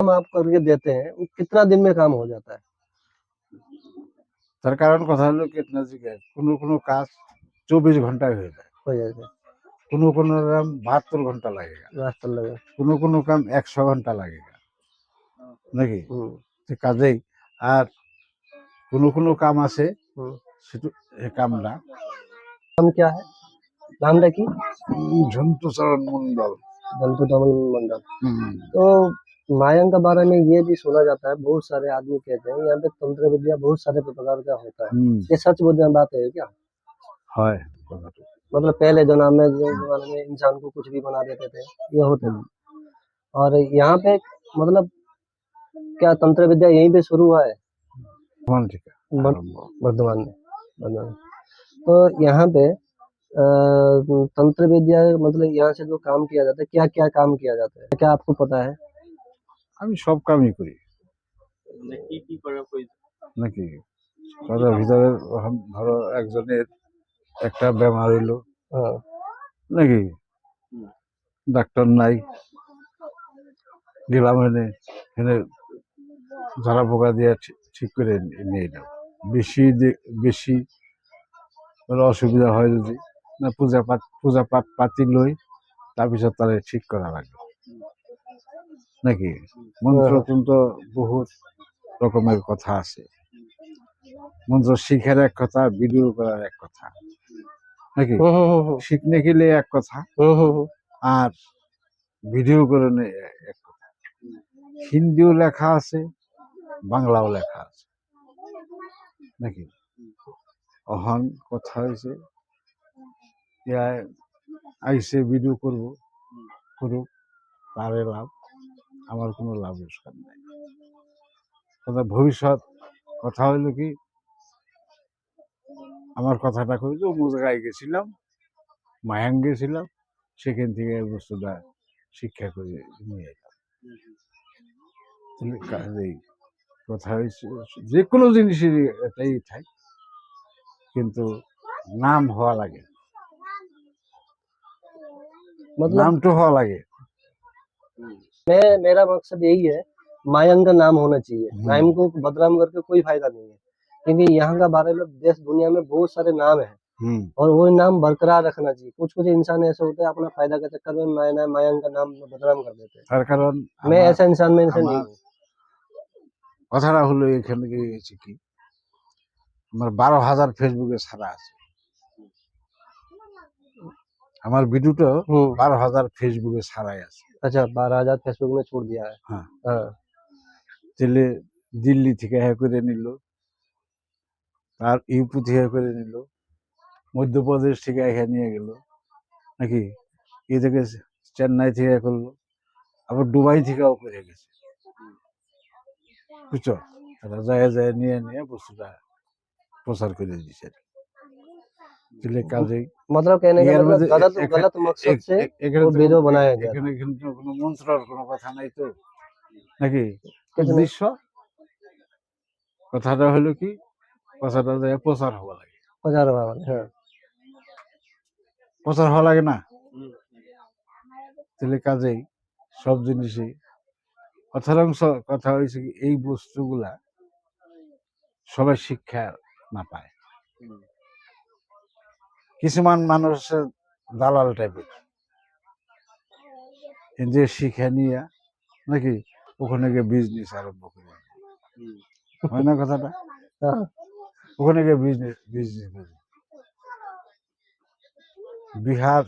काम आप करके देते हैं वो कितना दिन में काम हो जाता है? তার কারণ কথা হলো কীটনাশকের কোনো কাজ 24 ঘন্টায় হয়ে যায়, हो जाता है কোনো কাম 72 ঘন্টা লাগেগা, रास्ता लगा। কোনো কাম 100 ঘন্টা লাগেগা নাকি। তো কাজেই আর কোনো কাম আছে সেটু এই কামটা नाम क्या है? नाम क्या की? ঝন্টুচরণ মণ্ডল। जंतु दमन मंडल। হুম। तो मायंग के बारे में ये भी सुना जाता है, बहुत सारे आदमी कहते हैं यहाँ पे तंत्र विद्या बहुत सारे प्रकार का होता है, ये सच बात है क्या? হয় কথাটা। मतलब पहले जमाने में इंसान को कुछ भी बना देते थे, ये होते थे। और यहाँ पे मतलब क्या तंत्र विद्या यहीं पे शुरू हुआ है? वन ठीक है। वर्धमान में। तो यहाँ पे तंत्र विद्या मतलब यहाँ से जो काम किया जाता है, क्या क्या काम किया जाता है, क्या आपको पता है? আমি সব কামই করি নাকি। কথার ভিতরে ধরো একজনের একটা বেমার হইলো নাকি, ডাক্তার নাই, গেলাম এনে এনে ঝাড়া পোকা দিয়ে ঠিক করে নিয়ে এলাম। বেশি অসুবিধা হয় যদি না পূজা পাতি লই, তাৰপিছত তারে ঠিক করা লাগে নাকি। মন্ত্রতন্ত্র বহুত রকমের কথা আছে, মন্ত্র শিখার এক কথা, ভিডিও করার এক কথা নাকি। শিখনে গেলে এক কথা আর ভিডিও করে এক কথা। হিন্দিও লেখা আছে, বাংলাও লেখা আছে নাকি। অহন কথা হয়েছে আইসে ভিডিও করুক, তারে লাভ, আমার কোনো লাভ লোকসান নাই। ভবিষ্যৎ কথা হইলো কি, আমার কথাটা কই যে অমুক জায়গায় গেছিলাম, মায়াং গেছিলাম, সেখান থেকে বস্তুটা শিক্ষা করে নিয়ে এলাম। কাজেই কথা হয়েছে যে কোনো জিনিসেরই এটাই থাক, কিন্তু নাম হওয়া লাগে, नाम तो हवा लगे। मेरा मकसद यही है, मायंग का नाम होना चाहिए, नाम को बदनाम करके कोई फायदा नहीं है, क्योंकि यहाँ का बारे में देश दुनिया में बहुत सारे नाम है और वो नाम बरकरार रखना चाहिए। कुछ इंसान ऐसे होते हैं अपना फायदा के चक्कर में मायंग का नाम बदनाम कर देते हैं। कारण मैं ऐसा इंसान में से नहीं हूँ। কথাটা হলো এখানে কি আমার 12,000 ফেসবুকে ছাড়া আছে, আমার ভিডিওটা 12,000 ফেসবুকে ছাড়াই আছে। अच्छा 12,000 फेसबुक में छोड़ दिया है। हाँ তাহলে দিল্লি থেকে হ্যাঁ করে নিল, আর ইউপি থেকে করে নিল, মধ্যপ্রদেশ থেকে এখানে নিয়ে গেল নাকি, এ থেকে চেন্নাই থেকে করলো, আবার দুবাই থেকেও করে গেছে বুঝছো। যায় নিয়ে বস্তুটা প্রচার করে দিচ্ছে। কাজেই मतलब कहने का मतलब गलत मकसद से वो वीडियो बनाया गया। এখানে কিন্তু কোনো মন্ত্রের কোনো কথা নাই তো নাকি। উদ্দেশ্য কথাটা হলো কি, কথাটা যায় প্রচার হওয়া লাগে, প্রচার হওয়া লাগে না। তাহলে কাজেই সব জিনিসই অর্থাংশ কথা হয়েছে কি, এই বস্তুগুলা সবাই শিক্ষা না পায়। কিছুমান মানুষ দালাল টাইপের যে শিক্ষা নিয়ে নাকি ওখানে গিয়ে বিজনেস আরম্ভ করে, হয় না কথাটা। ওখানে গিয়ে বিজনেস করে। বিহার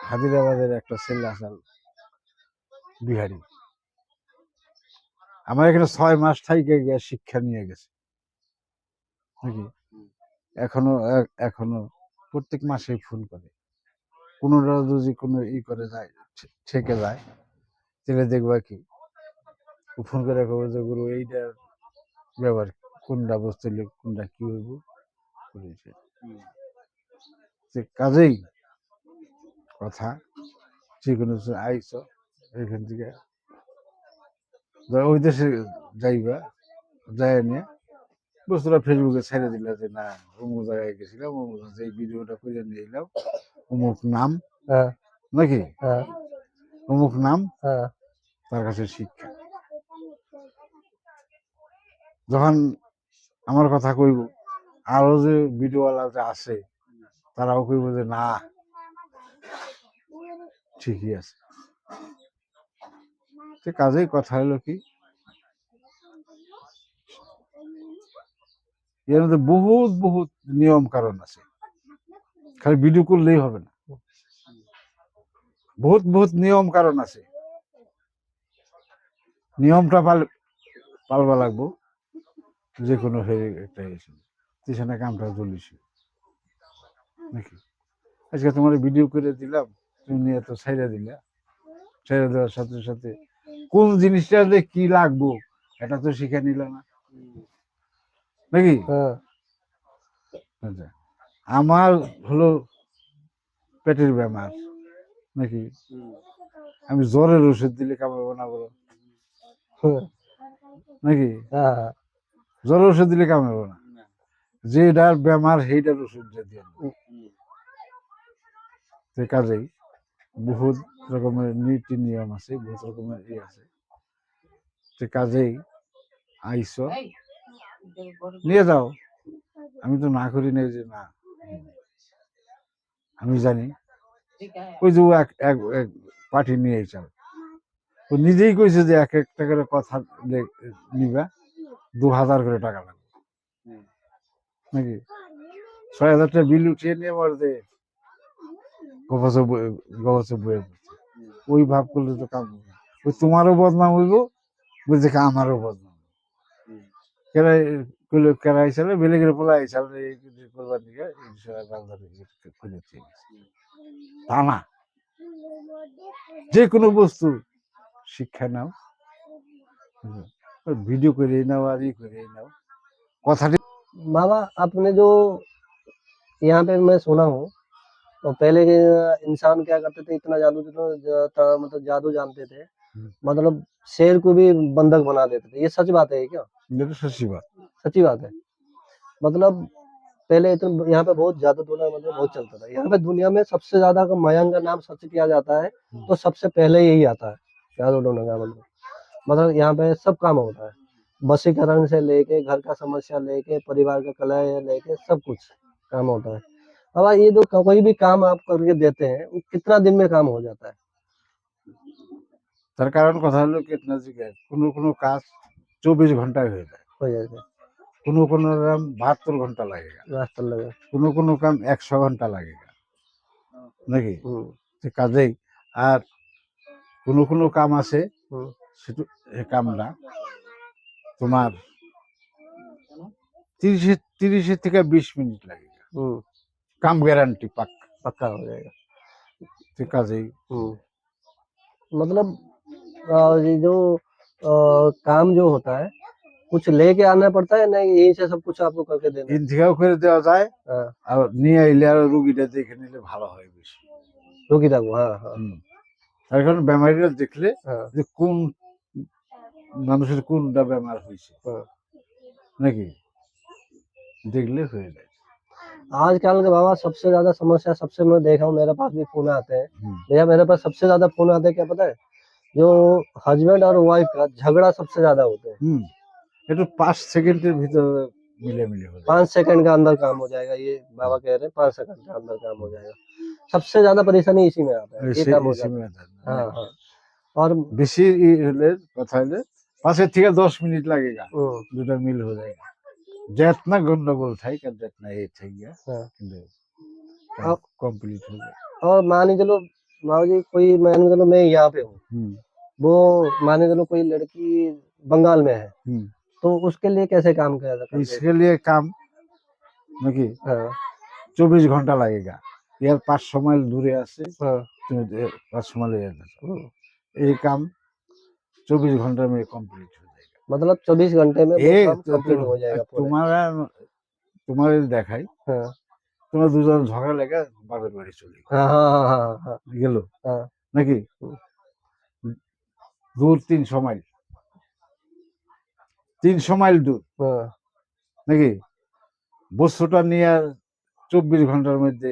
হায়দ্রাবাদের একটা ছেলে আসাল বিহারি, আমার এখানে 6 মাস থেকে গিয়ে শিক্ষা নিয়ে গেছে নাকি। এখনো প্রত্যেক মাসে ফোন করে, কোনোটা যদি কোনো করে যায় ঠেকে যায়, তাহলে দেখবা কি ফোন করে খবর যে গুরু এইটার ব্যবহার কোনটা বস্তু কোনটা কি হইব করেছে। কাজেই কথা যে কোনো আইস এখান থেকে ওই দেশে যাইবা, যাই নিয়ে বস্তুটা ফেসবুকে ছেড়ে দিলে যে না অমুক জায়গায় গেছিলাম, অমুক যে ভিডিওটা করে নিয়ে এলাম, অমুক নাম নাকি, অমুক নাম তার কাছে শিক্ষা যখন আমার কথা কইব, আরো যে ভিডিওওয়ালা যে আছে তারাও কইব যে না ঠিকই আছে। তো কাজেই কথা হলো কি, এর মধ্যে বহুত বহুত নিয়ম কারণ আছে, খালি ভিডিও করলেই হবে না, বহুত বহুত নিয়ম কারণ আছে। নিয়মটা পালবা লাগবো, যে কোনো একটা পিছনে কামটা চলিস নাকি। আজকে তোমার ভিডিও করে দিলাম, তুমি নিয়ে তো ছাইড়া দিলা, ছাইড়া দেওয়ার সাথে সাথে কোন জিনিসটা যে কি লাগবো এটা তো শিখে নিল না নাকি। हाँ আচ্ছা, আমার হলো পেটের বেমার নাকি, আমি জ্বরের ওষুধ দিলে কামাবো না বলো हाँ নাকি, हाँ জ্বরের ওষুধ দিলে কামাবো না, যেটার বেমার সেইটার ওষুধ দিয়ে তো কাজেই বহুত রকমের নীতি নিয়ম আছে, বহুত রকমের আছে। তো কাজেই আইস নিয়ে যাও, আমি তো না করি নাই যে না, আমি জানি। ওই যে ও এক পার্টি নিয়ে চাল, ও নিজেই কইছে যে এক একটা করে কথা নিবা 2000 করে টাকা লাগবে নাকি, 6000 টাকা বিল উঠিয়ে নিয়ে আমার যে গবাচে বয়ে পড়ছে। ওই ভাব করলে তো কাম হবে না। ওই তোমারও বদনাম হইব, বুঝছে আমারও বদনাম। কেরাই কইলে কেরাই চালে বেলেগের পোলা এই চালে করবার দিকে তা না, যে কোনো বস্তু শিক্ষা নাও, ভিডিও করে নাও আর ই করে নাও কথাটি। बाबा आपने जो यहाँ पे मैं सुना हूँ तो पहले के इंसान क्या करते थे, इतना जादू मतलब जादू जानते थे, मतलब शेर को भी बंधक बना देते थे। ये सच बात है क्या? ये तो सच्ची बात। सच्ची बात है। मतलब पहले तो यहाँ पे बहुत जादू टोना मतलब बहुत चलता था। यहाँ पे दुनिया में सबसे ज्यादा अगर मयंक का नाम सर्च किया जाता है तो सबसे पहले यही आता है, जादू टोना का मतलब यहाँ पे सब काम होता है, वशीकरण से लेके घर का समस्या लेके परिवार का कलह लेके सब कुछ काम होता है। अब ये जो कोई भी काम आप करके देते हैं वो कितना दिन में काम हो जाता है? তার কারণ কথা হলো কিतना জিজ্ঞাসা, কোনো কাজ 24 ঘন্টায় হয়ে যায়, हो जाएगा কোনো কাম 72 ঘন্টা লাগেগা, रास्ता लगा। কোনো কাম 100 ঘন্টা লাগেগা নাকি। তো কাজেই আর কোনো কাম আছে সেটা এই কামটা তোমার 30 থেকে 20 মিনিট লাগে, काम गारंटी पक्का हो जाएगा। तो काजेई मतलब ये जो काम जो होता है कुछ लेके आना पड़ता है, नहीं यहीं से सब कुछ आपको करके देना है? इन থেকেও করে দেওয়া যায়, আর নিয়ে আইলে আর রোগীটা দেখে নিলে ভালো হয় বেশি। রোগীটা হ্যাঁ হ্যাঁ তার কারণ বেমারিটা দেখলে যে কোন মানুষের কোনটা বেমার হয়েছে নাকি দেখলে হয়ে যায়। आजकल के बाबा सबसे ज्यादा समस्या, सबसे मैं देखा हूँ, मेरे पास भी फोन आते हैं भैया, मेरे पास सबसे ज्यादा फोन आते हैं क्या पता है, जो हस्बैंड और वाइफ का झगड़ा सबसे ज्यादा होते हैं। ये तो 5 सेकंड भीतर मिले हो जाए, 5 सेकंड के अंदर काम हो जाएगा, ये बाबा कह रहे हैं 5 सेकंड के अंदर काम हो जाएगा। सबसे ज्यादा परेशानी इसी में आता है, ये काम हो जाता है। हाँ हाँ और বেশি হলে কথা হলে 5 থেকে 10 মিনিট লাগेगा, দুটো মিল हो जाएगा। जितना गंडगोल था कि जितना ये था कंप्लीट हो गया। और मान के चलो बाबू जी, कोई मान के चलो मैं यहाँ पे हूँ, वो मान के चलो कोई लड़की बंगाल में है, तो उसके लिए कैसे काम किया जाता है? इसके लिए काम নাকি 24 ঘন্টা লাগेगा, यार 500 মাইল দূরে আছে, 500 মাইল ये काम 24 घंटा में कंप्लीट हो जाएगा। मतलब 24 घंटे में वो काम कंप्लीट हो जाएगा। तुम्हारे দেখাই, তোমরা দুজন ঝগড়া লেগে বাপের বাড়ি চলে গেল নাকি, দূর 300 মাইল, 300 মাইল দূর নাকি, বস্তুটা নিয়ে 24 ঘন্টার মধ্যে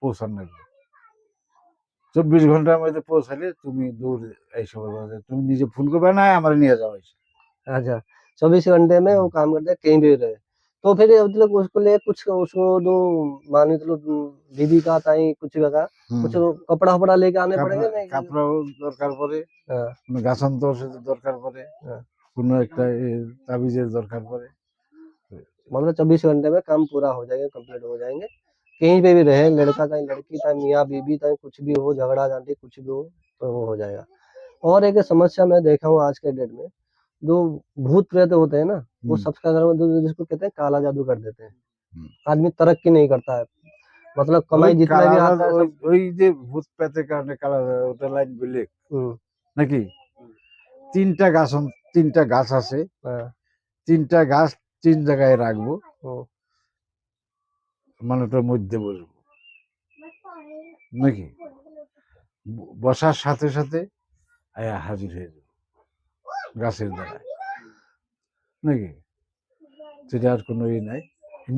পৌঁছানো লাগবে। 24 ঘন্টার মধ্যে পৌঁছালে তুমি দূর এই সময় তুমি নিজে ফোন করবে না আমার নিয়ে যাও। अच्छा 24 घंटे में वो काम करते हैं कहीं भी रहे। तो फिर मतलब उसको लिए कुछ उसको दो मान लो दीदी का ताई कुछ का कुछ कपड़ा वपड़ा लेके आने पड़ेंगे नहीं কাপড় দরকার পড়ে, हाँ, কোনো গাছান্তর দরকার পড়ে, हाँ। কোনো একটা তাবিজের দরকার পড়ে। मतलब 24 घंटे में काम पूरा हो जाएगा, कंप्लीट हो जाएंगे। कहीं पे भी रहे, लड़का चाहे लड़की चाहे मियाँ बीबी चाहे कुछ भी हो, झगड़ा झांटी कुछ भी हो तो वो हो जाएगा। और एक समस्या मैं देखा हूँ आज के डेट में, जो भूत प्रेत होते हैं ना, वो सबका घर में जिसको कहते हैं काला जादू कर देते हैं। आदमी तरक्की नहीं करता है, मतलब कमाई जितना भी आता है सब ওই যে ভূত পেতের কারণে কালা ওটা লাইন বলে নাকি তিনটা গাছ আছে, हाँ, তিনটা গাছ তিন জায়গায় রাখবো, হুম, মানে ওটার মধ্যে বসবো নাকি, বসার সাথে সাথে হাজির হয়ে যাবো গাছের দ্বারা নাকি, সেটা আর কোনো ই নাই,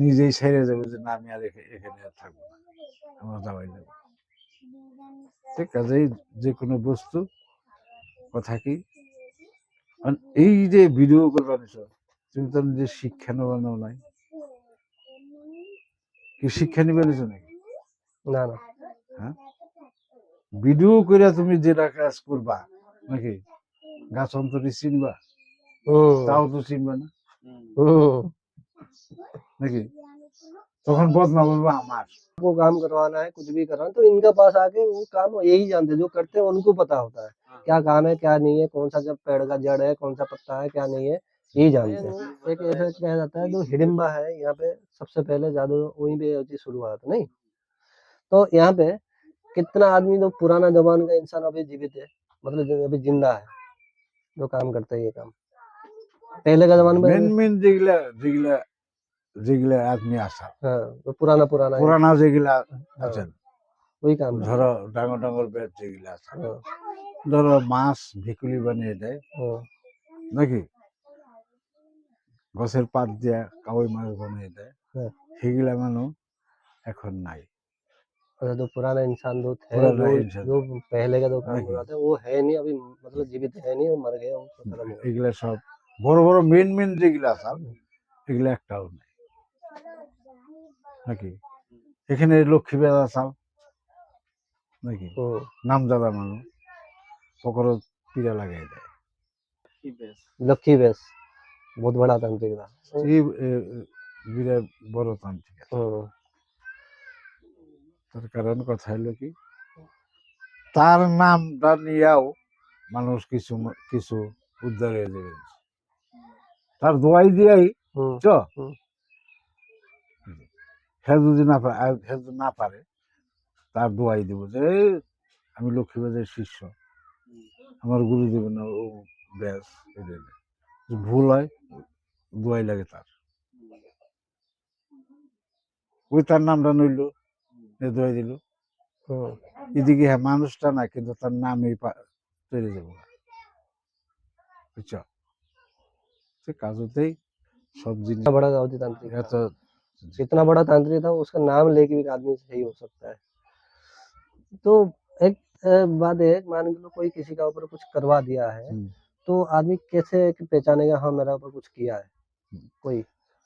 নিজেই ছেড়ে যাবে যে না আমি আর এখানে আর থাকবো না, আমার জামাই নেবো। ঠিক কাজেই যে কোনো বস্তু কথা কি এই যে ভিডিও করবার তুমি তো নিজে শিক্ষা নেবানো নাই, কি শিক্ষা নিবে নিছো নাকি? না না হ্যাঁ, ভিডিও করে তুমি যেটা কাজ করবা নাকি, গাছ অন্তরে চিনবা, তাও তো চিনবা না নাকি, তখন বদনাম বলবো আমার। वो काम करवाना है, कुछ भी करवाना तो इनके पास आके वो काम यही जानते हैं, जो करते हैं उनको पता होता है क्या काम है क्या नहीं है, कौन सा जब पेड़ का जड़ है, कौन सा पत्ता है क्या नहीं है, यही जानते हैं। एक ऐसा कहा जाता है जो हिडिंबा है यहाँ पे सबसे पहले जादू वहीं पे होती शुरुआत नहीं। तो यहाँ पे कितना आदमी जो पुराना जमाने का इंसान अभी जीवित है, मतलब जो अभी जिंदा है, जो काम करते हैं ये काम। पहले का जमाने মেন में মেন যেগুলা যেগুলা যেগুলা আদমি আসা हाँ तो पुराना पुराना है, পুরানা যেগুলা আছেন, वही काम करते ধরো ডাঙর ডাঙর বেদ যেগুলা আছে, हैं। हाँ, ধরো মাছ ভিকুলি বানিয়ে দেয় हाँ, নাকি, গাছের পাত দিয়া কাউই মাছ বানিয়ে দেয়, हाँ। সেগুলা মানুষ এখন নাই। अच्छा जो पुराना इंसान जो थे पुराना जो इंसान। जो पहले का जो काम नहीं। कर रहा था वो है नहीं अभी, मतलब जीवित है नहीं, वो मर गए, वो खत्म हो गए। এগুলা সব বড় বড় মেন মেন যেগুলা আছে এগুলা একটাও নাই নাকি, এখানে লক্ষ্মী বেদা চাও নাকি, নামজাদা মানুষ পকড় পীড়া লাগাই দেয়, लक्की बेस बहुत बड़ा तांत्रिक था। এই বিরাট বড় তান্ত্রিক আছে। हाँ, তার কারণ কথা হলো কি, তার নামটা নিয়েও মানুষ কিছু কিছু উদ্ধার হয়ে যাবে, তার দোয়াই দিয়াই হুম, চ হুম। হ্যাঁ যদি না পারে তার দোয়াই দেবো যে আমি লক্ষ্মীবাজারের শিষ্য, আমার গুরুদেব না ও ব্যাস, ভুল হয় দোয়াই লাগে তার, ওই তার নামটা নইল দোয়াই দিল, हाँ। এদিকে হ্যাঁ মানুষটা না কিন্তু তার নামই তৈরি যাবো, বুঝছ, সে কাজতেই সব জিনিস इतना बड़ा दाऊदी तांत्रिक এত था, इतना बड़ा तांत्रिक था, उसका नाम लेके भी एक आदमी सही हो सकता है। तो एक बात है, मान के लो कोई किसी का ऊपर कुछ करवा दिया है तो आदमी कैसे पहचानेगा हाँ मेरा ऊपर कुछ किया है कोई।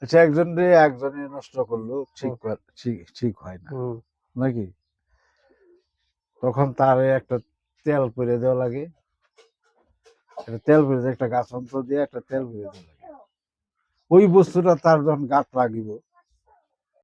আচ্ছা একজনে নষ্ট করলো ঠিক হয় না নাকি, তখন তার একটা তেল করে দেওয়া লাগে, তেল করে একটা গাছ অন্তর দিয়ে একটা তেল করে দেওয়া লাগে, ওই বস্তুটা তার যখন গাছ লাগিব